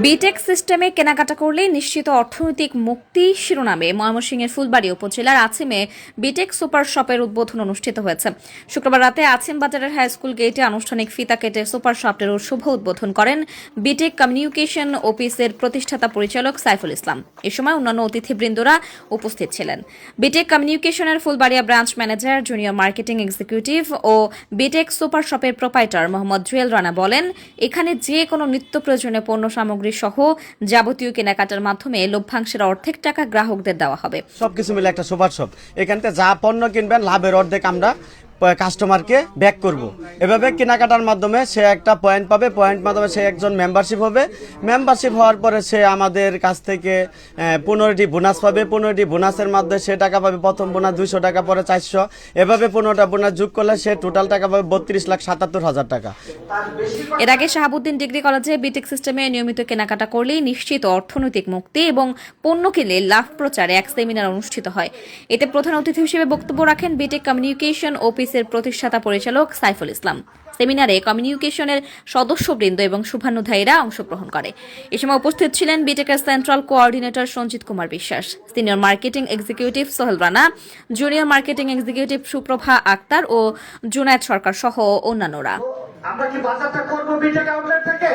B Tech সিস্টেমে কেনাকাটা করলে নিশ্চিত অর্থনৈতিক মুক্তি শিরোনামে ময়মনসিংহের ফুলবাড়ী উপজেলার আছিমে বিটেক সুপার শপের উদ্বোধন অনুষ্ঠিত হয়েছে। শুক্রবার রাতে আছিম বাজারের হাই স্কুল গেটে আনুষ্ঠানিক ফিতা কেটে সুপার শপটির শুভ উদ্বোধন করেন বিটেক কমিউনিকেশন অফিসের প্রতিষ্ঠাতা পরিচালক সাইফুল ইসলাম। এ সময় অন্যান্য অতিথিবৃন্দরা উপস্থিত ছিলেন। বিটেক কমিউনিকেশনের Fulbaria branch manager, junior marketing executive ও বিটেক সুপার শপের প্রোপাইটার মোহাম্মদ জুয়েল রানা বলেন, এখানে যে কোনো নিত্য প্রয়োজনীয় পণ্য সামগ্রী সহ যাবতীয় কেনাকাটার মাধ্যমে লভ্যাংশের অর্ধেক টাকা গ্রাহকদের দেওয়া হবে। সবকিছু মিলে একটা সুপার শপ। এখানতে যা পণ্য কিনবেন লাভের অর্ধেক আমরা কাস্টমারকে ব্যাক করব। এভাবে কেনাকাটার মাধ্যমে সে একটা পয়েন্ট পাবে, পয়েন্ট মাধ্যমে সে একজন মেম্বারশিপ হবে। মেম্বারশিপ হওয়ার পরে সে আমাদের কাছ থেকে 15টি বোনাস পাবে। 15টি বোনাসের মাধ্যমে সে টাকা পাবে। প্রথম বোনাস 200 টাকা, পরে 400, এভাবে 15টা বোনাস যোগ করলে সে টোটাল টাকা পাবে 32,77,000 টাকা। এর আগে শাহাবুদ্দিন ডিগ্রি কলেজে বিটেক সিস্টেমে নিয়মিত কেনাকাটা করলেই নিশ্চিত অর্থনৈতিক মুক্তি এবং পণ্য কিনলে লাভ প্রচারে এক সেমিনার অনুষ্ঠিত হয়। এতে প্রধান অতিথি হিসেবে বক্তব্য রাখেন বিটেক কমিউনিকেশন অফিসের প্রতিষ্ঠাতা পরিচালক সাইফুল ইসলাম। সেমিনারে কমিউনিকেশনের সদস্যবৃন্দ এবং শুভানুধ্যায়ীরা অংশগ্রহণ করে। এ সময় উপস্থিত ছিলেন বিটেকের central coordinator Sanjit Kumar Biswas, senior marketing executive Sohel Rana, junior marketing executive Suprova Akter ও জুনায়েদ সরকার সহ অন্যান্যরা। আমরা কি বাজারটা করবো বিটেক আউটলেট থেকে?